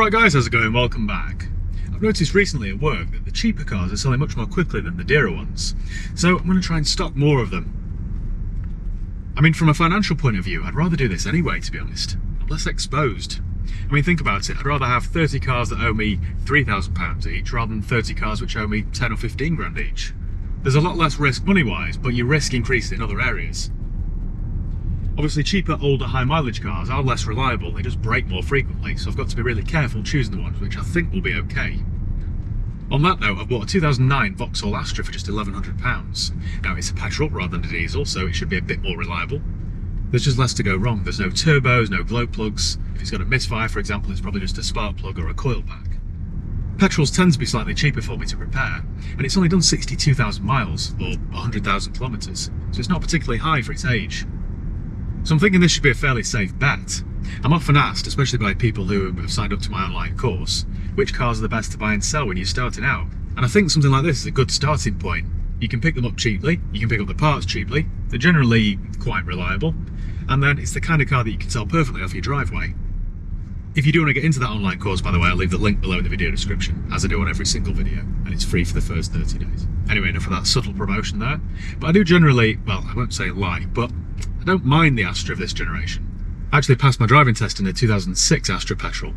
Alright guys, how's it going? Welcome back. I've noticed recently at work that the cheaper cars are selling much more quickly than the dearer ones, so I'm going to try and stock more of them. I mean, from a financial point of view, I'd rather do this anyway, to be honest. I'm less exposed. I mean, think about it, I'd rather have 30 cars that owe me £3,000 each rather than 30 cars which owe me 10 or 15 grand each. There's a lot less risk money-wise, but your risk increases in other areas. Obviously, cheaper, older, high-mileage cars are less reliable. They just break more frequently, so I've got to be really careful choosing the ones which I think will be okay. On that note, I've bought a 2009 Vauxhall Astra for just £1,100. Now, it's a petrol rather than a diesel, so it should be a bit more reliable. There's just less to go wrong. There's no turbos, no glow plugs. If it's got a misfire, for example, it's probably just a spark plug or a coil pack. Petrols tend to be slightly cheaper for me to repair, and it's only done 62,000 miles, or 100,000 kilometres, so it's not particularly high for its age. So I'm thinking this should be a fairly safe bet. I'm often asked, especially by people who have signed up to my online course, which cars are the best to buy and sell when you're starting out. And I think something like this is a good starting point. You can pick them up cheaply, you can pick up the parts cheaply, they're generally quite reliable, and then it's the kind of car that you can sell perfectly off your driveway. If you do want to get into that online course, by the way, I'll leave the link below in the video description, as I do on every single video, and it's free for the first 30 days. Anyway, enough of that subtle promotion there. But I do generally, well, I won't say like, but I don't mind the Astra of this generation. I actually passed my driving test in the 2006 Astra petrol.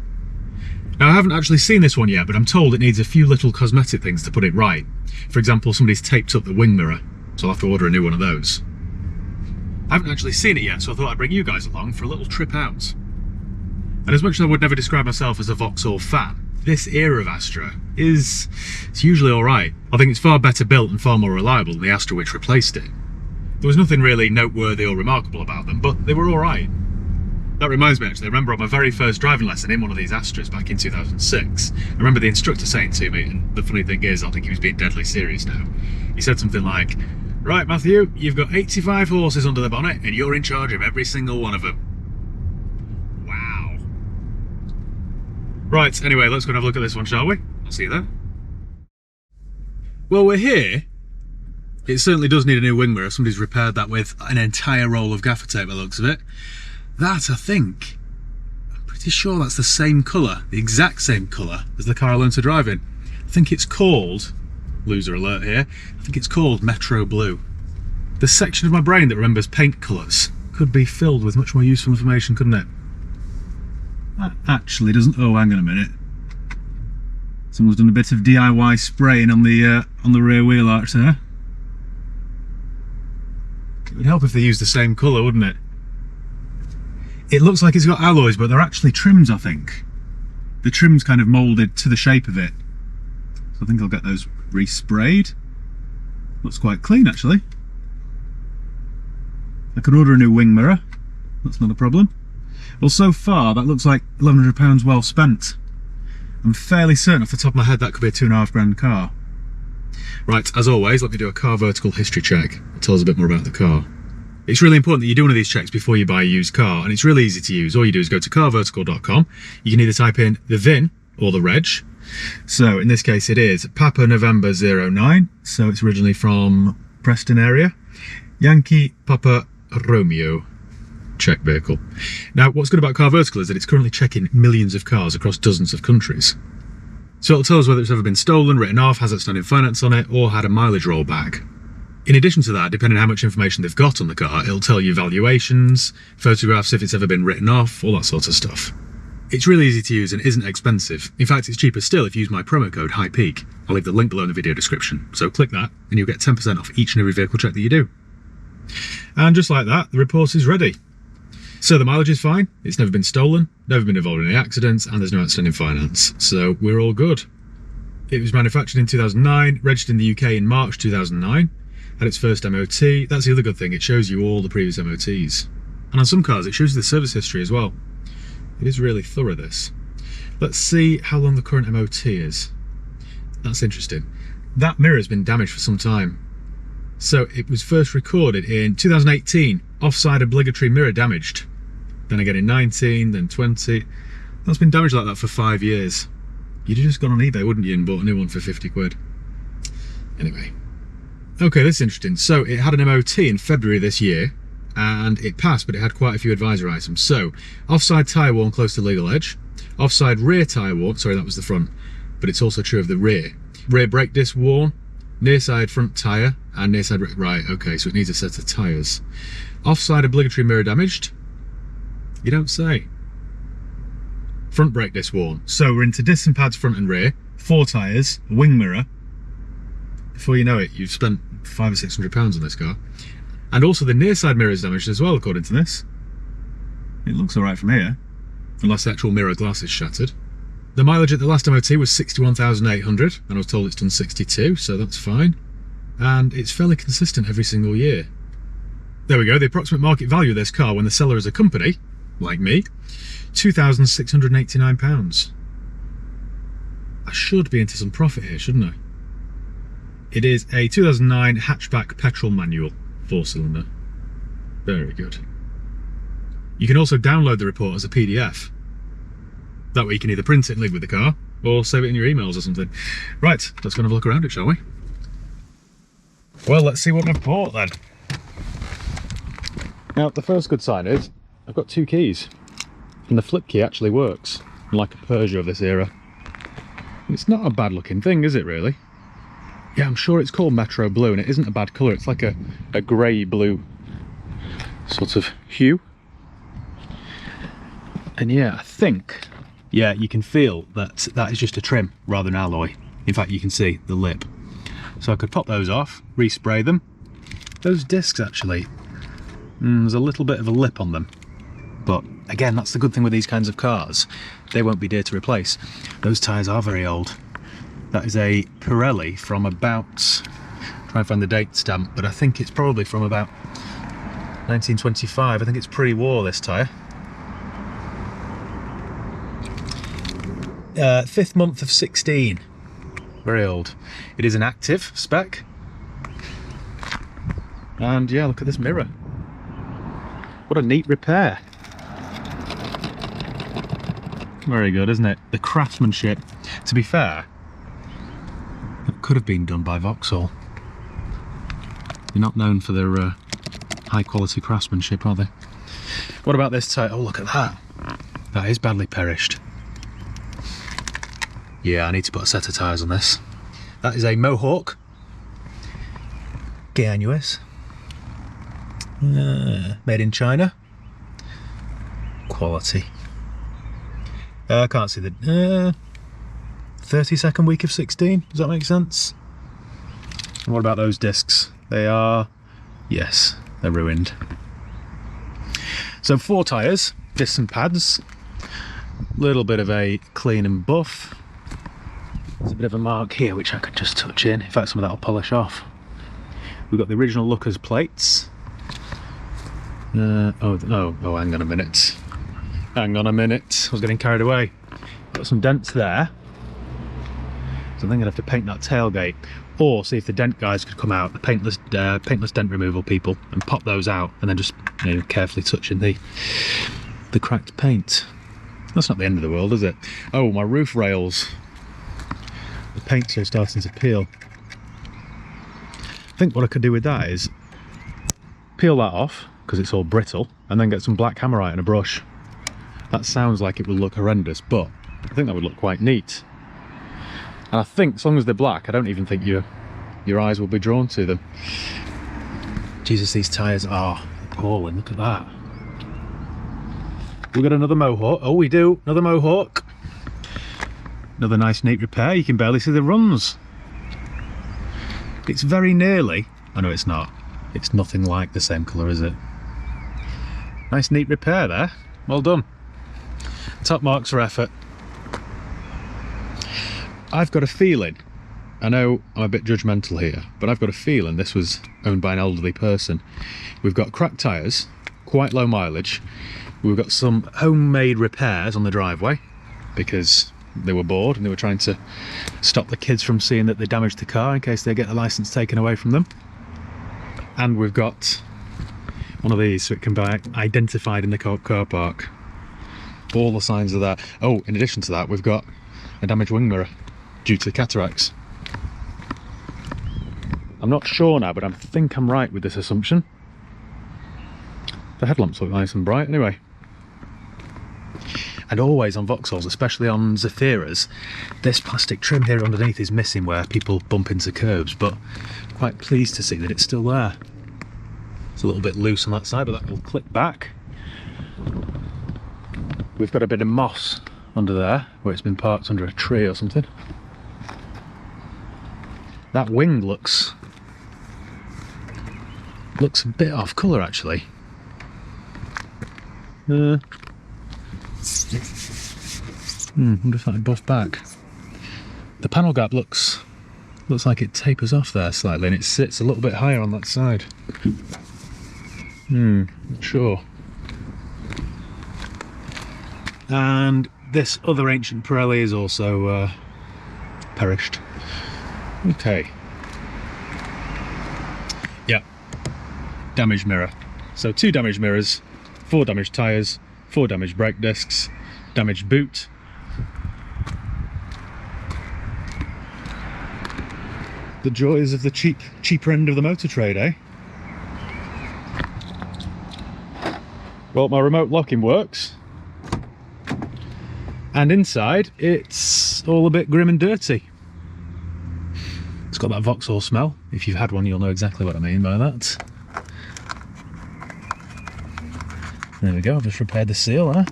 Now, I haven't actually seen this one yet, but I'm told it needs a few little cosmetic things to put it right. For example, somebody's taped up the wing mirror, so I'll have to order a new one of those. I haven't actually seen it yet, so I thought I'd bring you guys along for a little trip out. And as much as I would never describe myself as a Vauxhall fan, this era of Astra it's usually alright. I think it's far better built and far more reliable than the Astra which replaced it. There was nothing really noteworthy or remarkable about them, but they were alright. That reminds me actually, I remember on my very first driving lesson in one of these Astras back in 2006, I remember the instructor saying to me, and the funny thing is, I think he was being deadly serious now, he said something like, "Right Matthew, you've got 85 horses under the bonnet and you're in charge of every single one of them." Wow. Right, anyway, let's go and have a look at this one, shall we? I'll see you there. Well, we're here. It certainly does need a new wing mirror. Somebody's repaired that with an entire roll of gaffer tape by the looks of it. That, I think, I'm pretty sure that's the same colour, the exact same colour as the car I learned to drive in. I think it's called, loser alert here, I think it's called Metro Blue. The section of my brain that remembers paint colours could be filled with much more useful information, couldn't it? That actually doesn't, oh hang on a minute. Someone's done a bit of DIY spraying on the rear wheel arch there. It would help if they used the same colour, wouldn't it? It looks like it's got alloys, but they're actually trims, I think. The trim's kind of moulded to the shape of it. So I think I'll get those resprayed. Looks quite clean, actually. I can order a new wing mirror. That's not a problem. Well, so far, that looks like £1,100 well spent. I'm fairly certain off the top of my head that could be a £2.5 grand car. Right, as always, let me do a car vertical history check. It tells us a bit more about the car. It's really important that you do one of these checks before you buy a used car, and it's really easy to use. All you do is go to carvertical.com. You can either type in the VIN or the reg. So in this case it is Papa November 09, so it's originally from Preston area. Yankee Papa Romeo. Check vehicle. Now, what's good about Car Vertical is that it's currently checking millions of cars across dozens of countries. So it'll tell us whether it's ever been stolen, written off, has outstanding finance on it, or had a mileage rollback. In addition to that, depending on how much information they've got on the car, it'll tell you valuations, photographs if it's ever been written off, all that sort of stuff. It's really easy to use and isn't expensive. In fact, it's cheaper still if you use my promo code HIGHPEAK. I'll leave the link below in the video description. So click that and you'll get 10% off each and every vehicle check that you do. And just like that, the report is ready. So the mileage is fine, it's never been stolen, never been involved in any accidents, and there's no outstanding finance. So we're all good. It was manufactured in 2009, registered in the UK in March 2009, had its first MOT. That's the other good thing, it shows you all the previous MOTs. And on some cars it shows you the service history as well. It is really thorough, this. Let's see how long the current MOT is. That's interesting. That mirror has been damaged for some time. So it was first recorded in 2018, offside obligatory mirror damaged. Then again in 19, then 20. That's been damaged like that for 5 years. You'd have just gone on eBay, wouldn't you, and bought a new one for 50 quid. Anyway. Okay, this is interesting. So it had an MOT in February this year, and it passed, but it had quite a few advisory items. So, offside tyre worn close to legal edge, offside rear tyre worn, sorry that was the front, but it's also true of the rear. Rear brake disc worn, near side front tyre, and near side, right, okay, so it needs a set of tyres. Offside obligatory mirror damaged, you don't say. Front brake disc worn. So we're into disc and pads front and rear, 4 tyres, a wing mirror. Before you know it, you've spent £500 or £600 on this car. And also the near side mirror is damaged as well, according to this. It looks alright from here, unless the actual mirror glass is shattered. The mileage at the last MOT was 61,800, and I was told it's done 62, so that's fine. And it's fairly consistent every single year. There we go, the approximate market value of this car when the seller is a company, like me, £2,689. I should be into some profit here, shouldn't I? It is a 2009 hatchback petrol manual, 4-cylinder. Very good. You can also download the report as a PDF. That way you can either print it and leave with the car, or save it in your emails or something. Right, let's go and have a look around it, shall we? Well, let's see what I've bought then. Now, the first good sign is I've got 2 keys, and the flip key actually works, like a Peugeot of this era. It's not a bad looking thing, is it really? Yeah, I'm sure it's called Metro Blue, and it isn't a bad colour. It's like a grey blue sort of hue. And yeah, I think, yeah, you can feel that that is just a trim rather than alloy. In fact, you can see the lip. So I could pop those off, respray them. Those discs actually, there's a little bit of a lip on them. But again, that's the good thing with these kinds of cars. They won't be dear to replace. Those tyres are very old. That is a Pirelli from about, try and find the date stamp, but I think it's probably from about 1925. I think it's pre-war, this tyre. 5th month of 16. Very old. It is an active spec. And yeah, look at this mirror. What a neat repair. Very good, isn't it? The craftsmanship. To be fair, it could have been done by Vauxhall. They're not known for their high quality craftsmanship, are they? What about this tyre? Oh, look at that. That is badly perished. Yeah, I need to put a set of tyres on this. That is a Mohawk. Genuous. Made in China. Quality. I can't see the 32nd week of 16. Does that make sense? And what about those discs? They are, yes, they're ruined. So 4 tyres, discs and pads. Little bit of a clean and buff. There's a bit of a mark here which I could just touch in. In fact, some of that will polish off. We've got the original Lookers plates. Oh, hang on a minute. Hang on a minute. I was getting carried away. Got some dents there. So I think I'd have to paint that tailgate, or see if the dent guys could come out, the paintless dent removal people, and pop those out, and then just, you know, carefully touching the cracked paint. That's not the end of the world, is it? Oh, my roof rails. The paint's just starting to peel. I think what I could do with that is peel that off, because it's all brittle, and then get some black hammerite and a brush. That sounds like it will look horrendous, but I think that would look quite neat. And I think, as long as they're black, I don't even think your eyes will be drawn to them. Jesus, these tyres are appalling. Look at that. We've got another Mohawk. Oh, we do. Another Mohawk. Another nice, neat repair. You can barely see the runs. It's very nearly... I know it's not. It's nothing like the same colour, is it? Nice, neat repair there. Well done. Top marks for effort. I've got a feeling, I know I'm a bit judgmental here, but I've got a feeling this was owned by an elderly person. We've got cracked tyres, quite low mileage. We've got some homemade repairs on the driveway because they were bored and they were trying to stop the kids from seeing that they damaged the car in case they get the licence taken away from them. And we've got one of these so it can be identified in the car park. All the signs of that. Oh, in addition to that, we've got a damaged wing mirror due to the cataracts. I'm not sure now, but I think I'm right with this assumption. The headlamps look nice and bright anyway. And always on Vauxhalls, especially on Zafiras, this plastic trim here underneath is missing where people bump into curbs, but quite pleased to see that it's still there. It's a little bit loose on that side, but that will clip back. We've got a bit of moss under there, where it's been parked under a tree or something. That wing looks a bit off colour actually. Wonder if I buff back. The panel gap looks like it tapers off there slightly, and it sits a little bit higher on that side. Not sure. And this other ancient Pirelli is also perished. Okay. Yeah. Damaged mirror. So 2 damaged mirrors, 4 damaged tyres, 4 damaged brake discs, damaged boot. The joys of the cheaper end of the motor trade, eh? Well, my remote locking works. And inside, it's all a bit grim and dirty. It's got that Vauxhall smell. If you've had one, you'll know exactly what I mean by that. There we go, I've just repaired the seal there.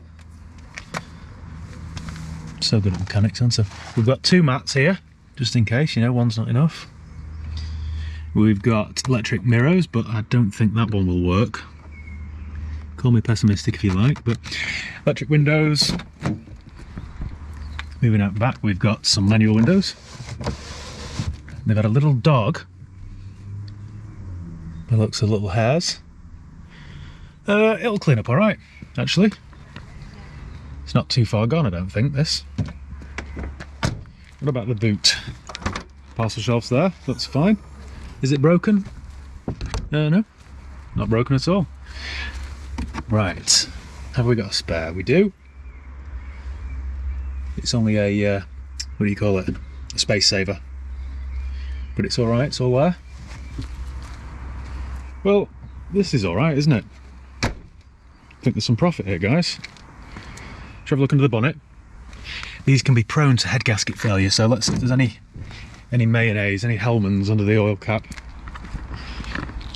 So good at mechanics, aren't I? We've got 2 mats here, just in case, you know, one's not enough. We've got electric mirrors, but I don't think that one will work. Call me pessimistic if you like, but electric windows. Moving out back, we've got some manual windows. They've had a little dog. It looks a little hairs. It'll clean up all right, actually. It's not too far gone, I don't think, this. What about the boot? Parcel shelves there, that's fine. Is it broken? No, not broken at all. Right, have we got a spare? We do. It's only a, what do you call it? A space saver. But it's all right, it's all there. Well, this is all right, isn't it? I think there's some profit here, guys. Should we have a look under the bonnet? These can be prone to head gasket failure, so let's see if there's any mayonnaise, any Hellmann's under the oil cap.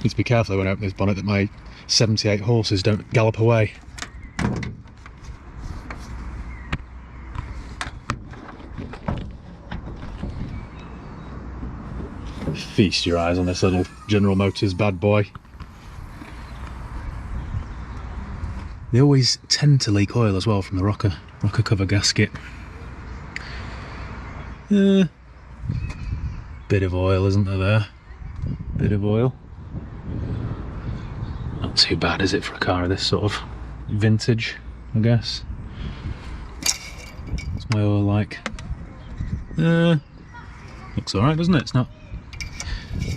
Need to be careful when I open this bonnet that my 78 horses don't gallop away. Feast your eyes on this little General Motors bad boy. They always tend to leak oil as well from the rocker cover gasket. Bit of oil, isn't there? Bit of oil. Not too bad, is it, for a car of this sort of vintage, I guess. What's my oil like? Looks alright, doesn't it? It's not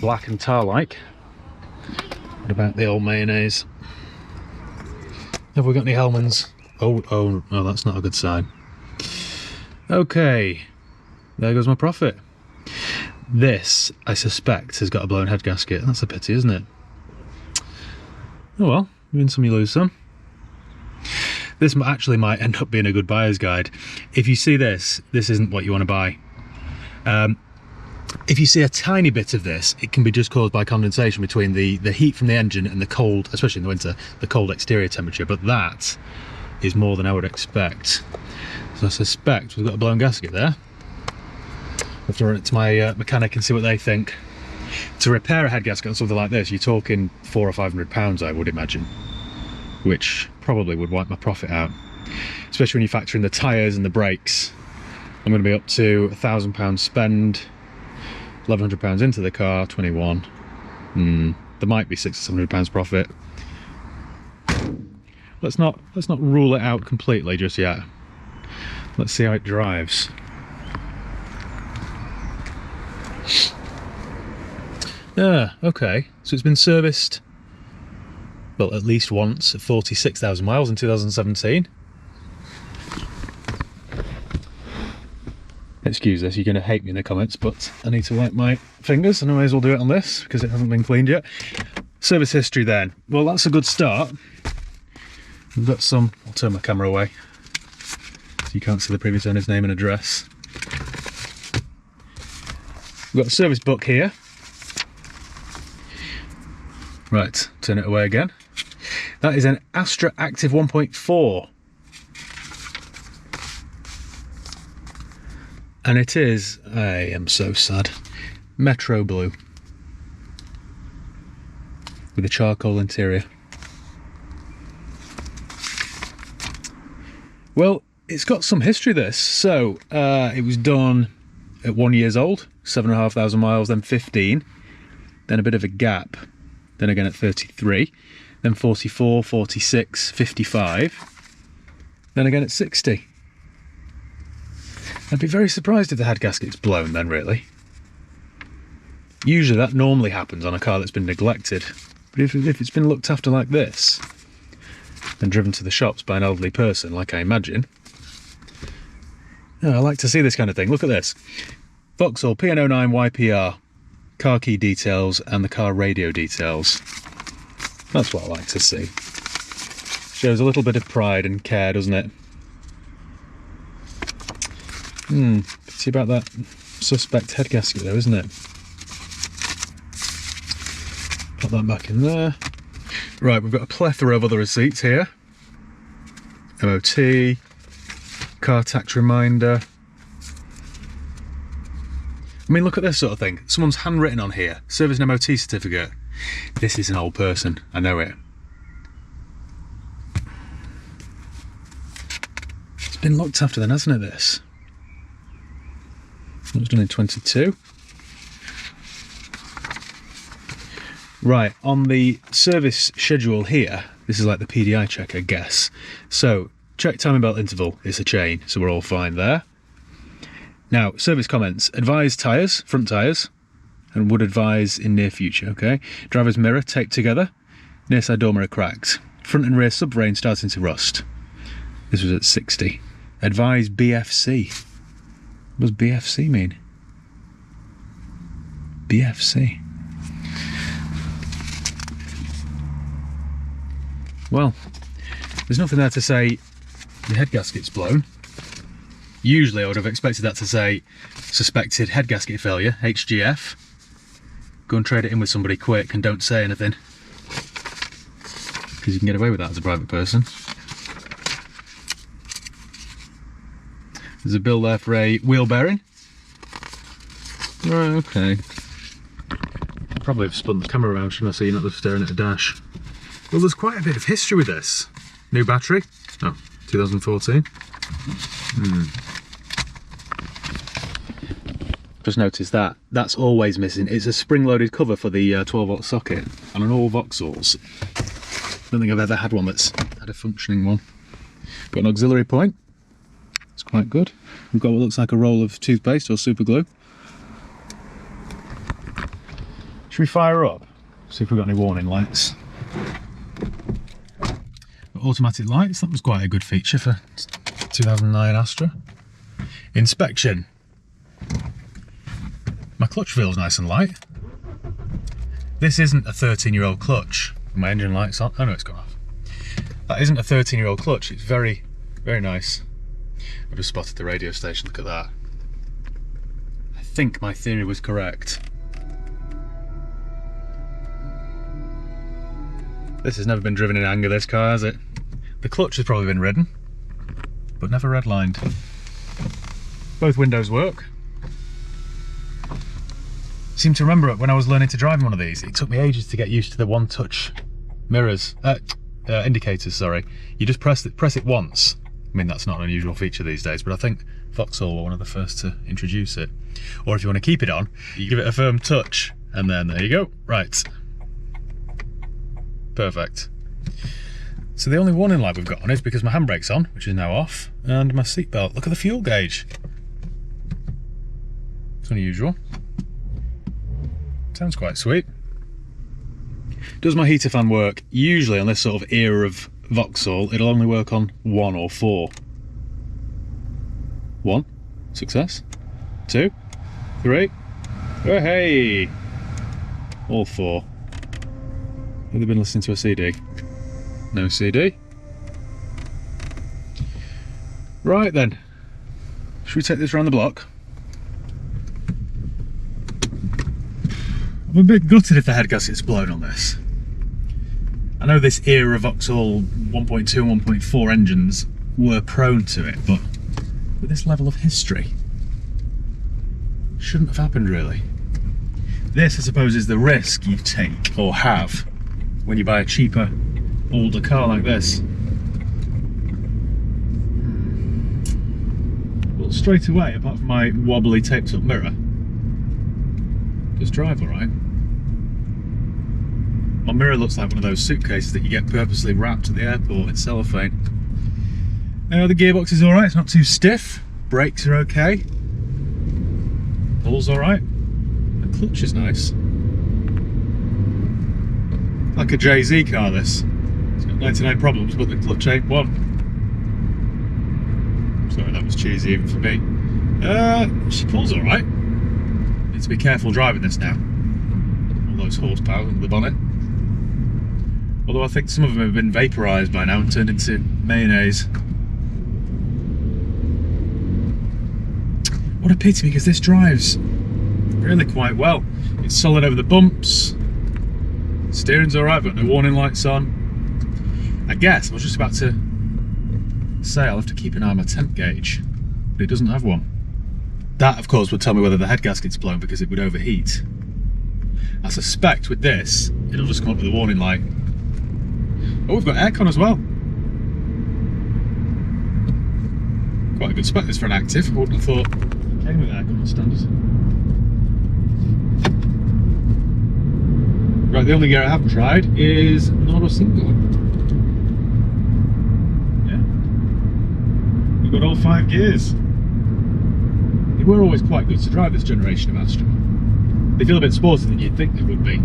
black and tar-like. What about the old mayonnaise? Have we got any Hellmann's? Oh, that's not a good sign. Okay, there goes my profit. This, I suspect, has got a blown head gasket. That's a pity, isn't it? Oh well, you win some, you lose some. This actually might end up being a good buyer's guide. If you see this isn't what you want to buy. If you see a tiny bit of this, it can be just caused by condensation between the heat from the engine and the cold, especially in the winter, the cold exterior temperature, but that is more than I would expect. So I suspect we've got a blown gasket there. I have to run it to my mechanic and see what they think. To repair a head gasket on something like this, you're talking £400 or £500, I would imagine, which probably would wipe my profit out, especially when you factor in the tyres and the brakes. I'm going to be up to £1,000 spend, £1,100 into the car, 21. There might be £600 or £700 profit. Let's not rule it out completely just yet. Let's see how it drives. Okay, so it's been serviced, well, at least once at 46,000 miles in 2017. Excuse this, you're going to hate me in the comments, but I need to wipe my fingers and I may as well do it on this because it hasn't been cleaned yet. Service history then. Well, that's a good start. We've got some, I'll turn my camera away so you can't see the previous owner's name and address. We've got a service book here. Right, turn it away again. That is an Astra Active 1.4. And it is, I am so sad, Metro Blue. With a charcoal interior. Well, it's got some history, this. So, it was done at 1 year old, 7,500 miles, then 15, then a bit of a gap, then again at 33, then 44, 46, 55, then again at 60. I'd be very surprised if the head gasket's blown then, really. Usually that normally happens on a car that's been neglected, but if it's been looked after like this, and driven to the shops by an elderly person, like I imagine, I like to see this kind of thing. Look at this. Vauxhall PN09 YPR, car key details and the car radio details. That's what I like to see. Shows a little bit of pride and care, doesn't it? See about that suspect head gasket though, isn't it? Put that back in there. Right, we've got a plethora of other receipts here. MOT, car tax reminder. I mean, look at this sort of thing. Someone's handwritten on here, service and MOT certificate. This is an old person, I know it. It's been looked after then, hasn't it, this? It was done in 22. Right, on the service schedule here, this is like the PDI check, I guess. So, check timing belt interval, it's a chain, so we're all fine there. Now, service comments, advise tyres, front tyres, and would advise in near future, okay? Driver's mirror taped together, near side door mirror cracked. Front and rear sub-frame starting to rust. This was at 60. Advise BFC. What does BFC mean? BFC. Well, there's nothing there to say the head gasket's blown. Usually I would have expected that to say suspected head gasket failure, HGF. Go and trade it in with somebody quick and don't say anything. Because you can get away with that as a private person. There's a bill there for a wheel bearing. Right, okay. I probably have spun the camera around, shouldn't I, so you're not just staring at a dash. Well, there's quite a bit of history with this. New battery. Oh, 2014. Just noticed that. That's always missing. It's a spring-loaded cover for the 12-volt socket on an all Vauxhalls. I don't think I've ever had one that's had a functioning one. Got an auxiliary point. It's quite good. We've got what looks like a roll of toothpaste or super glue. Should we fire up? See if we've got any warning lights. Automatic lights, that was quite a good feature for 2009 Astra. Inspection. My clutch feels nice and light. This isn't a 13-year-old clutch. My engine light's on. Oh no, it's gone off. That isn't a 13-year-old clutch. It's very, very nice. I've just spotted the radio station. Look at that. I think my theory was correct. This has never been driven in anger, this car, has it? The clutch has probably been ridden, but never redlined. Both windows work. Seem to remember when I was learning to drive one of these, it took me ages to get used to the one-touch mirrors, indicators, sorry. You just press it once. I mean, that's not an unusual feature these days, but I think Vauxhall were one of the first to introduce it. Or if you want to keep it on, you give it a firm touch, and then there you go. Right. Perfect. So the only warning light we've got on is because my handbrake's on, which is now off, and my seatbelt. Look at the fuel gauge. It's unusual. Sounds quite sweet. Does my heater fan work? Usually on this sort of era of Vauxhall, it'll only work on 1 or 4. 1, success. 2, 3, oh hey! All 4. Have they been listening to a CD? No CD. Right then, should we take this around the block? I'm a bit gutted if the head gasket's blown on this. I know this era of Vauxhall 1.2 and 1.4 engines were prone to it, but with this level of history, shouldn't have happened really. This, I suppose, is the risk you take, or have, when you buy a cheaper, older car like this. Well, straight away, apart from my wobbly taped up mirror, does drive alright. My mirror looks like one of those suitcases that you get purposely wrapped at the airport in cellophane. The gearbox is alright, it's not too stiff. Brakes are okay. Pull's alright. The clutch is nice. Like a JZ car, this. It's got 99 problems, but the clutch ain't one. Sorry, that was cheesy even for me. She pulls alright. Need to be careful driving this now. All those horsepower under the bonnet. Although I think some of them have been vaporised by now and turned into mayonnaise. What a pity, because this drives really quite well. It's solid over the bumps. Steering's alright, but no warning lights on. I guess I was just about to say I'll have to keep an eye on my temp gauge, but it doesn't have one. That, of course, would tell me whether the head gasket's blown because it would overheat. I suspect with this, it'll just come up with a warning light. Oh, we've got aircon as well. Quite a good spec this for an active. I wouldn't have thought it came with aircon on standard. Right, the only gear I haven't tried is not a single. Yeah. We've got all 5 gears. They were always quite good to drive, this generation of Astra. They feel a bit sportier than you'd think they would be.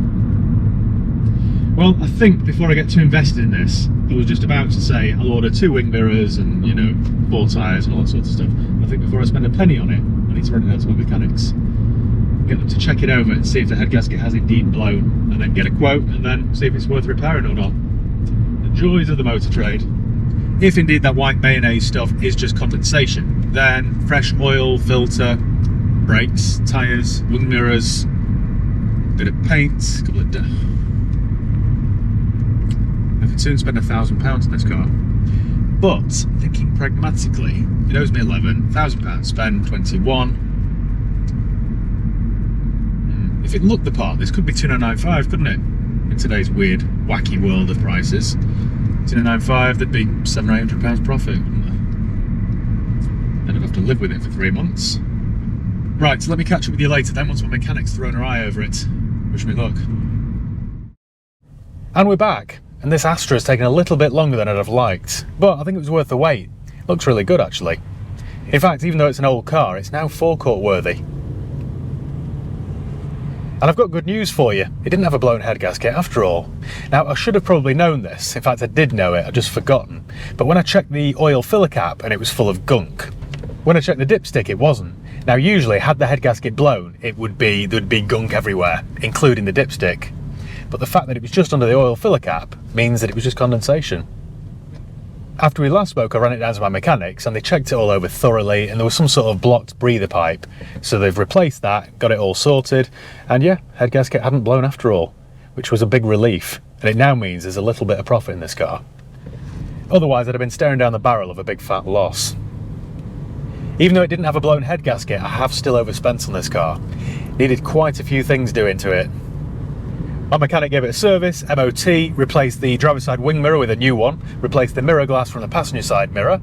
Well, I think before I get too invested in this, I was just about to say I'll order 2 wing mirrors and, you know, 4 tyres and all that sort of stuff. And I think before I spend a penny on it, I need to run it out to my mechanics, get them to check it over and see if the head gasket has indeed blown, and then get a quote and then see if it's worth repairing or not. The joys of the motor trade. If indeed that white mayonnaise stuff is just condensation, then fresh oil, filter, brakes, tyres, wing mirrors, bit of paint, a couple of... I could soon spend £1,000 on this car. But, thinking pragmatically, it owes me 11, £1,000 spend, 21. If it looked the part, this could be 2,995, couldn't it? In today's weird, wacky world of prices. 2,995, there'd be £700 or £800 profit, wouldn't there? Then I'd have to live with it for 3 months. Right, so let me catch up with you later then, once my mechanic's thrown her eye over it. Wish me luck. And we're back. And this Astra has taken a little bit longer than I'd have liked, but I think it was worth the wait. Looks really good, actually. In fact, even though it's an old car, it's now forecourt worthy. And I've got good news for you. It didn't have a blown head gasket after all. Now, I should have probably known this. In fact, I did know it, I'd just forgotten. But when I checked the oil filler cap, and it was full of gunk. When I checked the dipstick, it wasn't. Now, usually, had the head gasket blown, there'd be gunk everywhere, including the dipstick. But the fact that it was just under the oil filler cap means that it was just condensation. After we last spoke, I ran it down to my mechanics and they checked it all over thoroughly, and there was some sort of blocked breather pipe. So they've replaced that, got it all sorted, and yeah, head gasket hadn't blown after all, which was a big relief. And it now means there's a little bit of profit in this car. Otherwise, I'd have been staring down the barrel of a big fat loss. Even though it didn't have a blown head gasket, I have still overspent on this car. Needed quite a few things doing to it. My mechanic gave it a service, MOT, replaced the driver's side wing mirror with a new one, replaced the mirror glass from the passenger side mirror,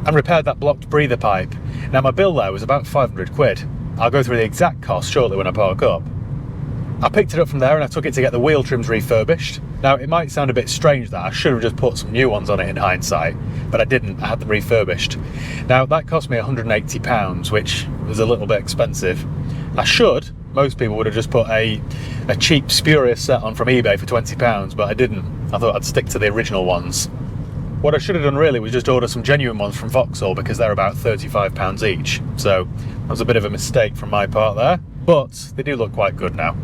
and repaired that blocked breather pipe. Now my bill there was about 500 quid. I'll go through the exact cost shortly when I park up. I picked it up from there and I took it to get the wheel trims refurbished. Now it might sound a bit strange that I should have just put some new ones on it in hindsight, but I didn't, I had them refurbished. Now that cost me £180, which was a little bit expensive. Most people would have just put a cheap spurious set on from eBay for £20, but I didn't. I thought I'd stick to the original ones. What I should have done really was just order some genuine ones from Vauxhall, because they're about £35 each. So that was a bit of a mistake from my part there, but they do look quite good now.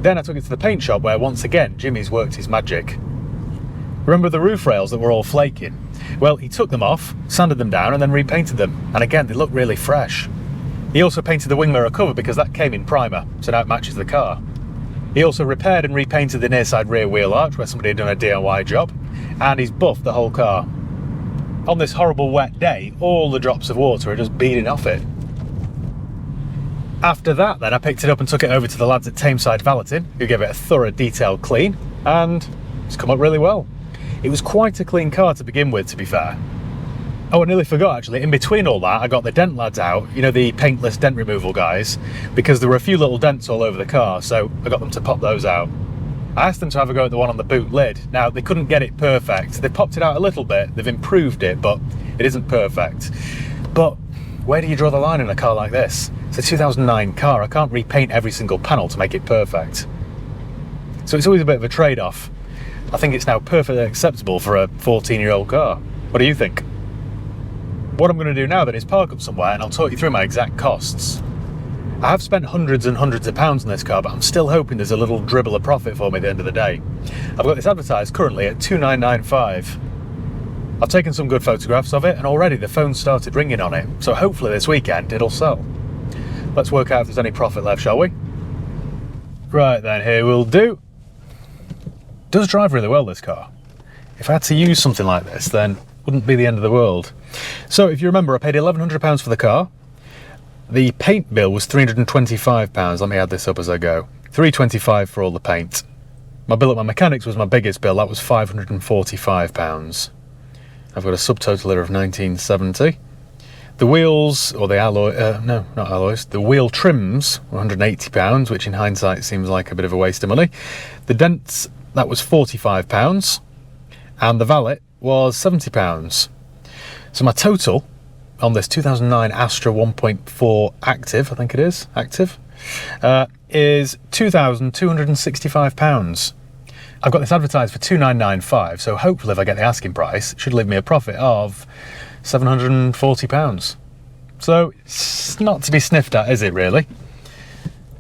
Then I took it to the paint shop where once again Jimmy's worked his magic. Remember the roof rails that were all flaking? Well, he took them off, sanded them down and then repainted them. And again, they look really fresh. He also painted the wing mirror cover because that came in primer, so now it matches the car. He also repaired and repainted the near side rear wheel arch where somebody had done a DIY job, and he's buffed the whole car. On this horrible wet day, all the drops of water are just beading off it. After that then, I picked it up and took it over to the lads at Tameside Valeting, who gave it a thorough detailed clean, and it's come up really well. It was quite a clean car to begin with, to be fair. Oh, I nearly forgot actually, in between all that I got the dent lads out, you know, the paintless dent removal guys, because there were a few little dents all over the car, so I got them to pop those out. I asked them to have a go at the one on the boot lid. Now, they couldn't get it perfect. They popped it out a little bit, they've improved it, but it isn't perfect. But where do you draw the line in a car like this? It's a 2009 car, I can't repaint every single panel to make it perfect. So it's always a bit of a trade-off. I think it's now perfectly acceptable for a 14-year-old car. What do you think? What I'm going to do now then is park up somewhere and I'll talk you through my exact costs. I have spent hundreds and hundreds of pounds on this car, but I'm still hoping there's a little dribble of profit for me at the end of the day. I've got this advertised currently at £2,995. I've taken some good photographs of it and already the phone started ringing on it, so hopefully this weekend it'll sell. Let's work out if there's any profit left, shall we? Right then, here we'll do. It does drive really well, this car. If I had to use something like this, then it wouldn't be the end of the world. So if you remember, I paid £1,100 for the car. The paint bill was £325. Let me add this up as I go. £325 for all the paint. My bill at my mechanics was my biggest bill. That was £545. I've got a subtotal here of £1,970. The wheels, or the alloy, no, not alloys, the wheel trims were £180, which in hindsight seems like a bit of a waste of money. The dents, that was £45. And the valet was £70. So my total on this 2009 Astra 1.4 active, I think it is, active, is £2,265. I've got this advertised for £2,995, so hopefully if I get the asking price, it should leave me a profit of £740. So it's not to be sniffed at, is it really?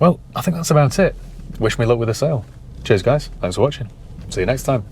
Well, I think that's about it. Wish me luck with the sale. Cheers guys, thanks for watching. See you next time.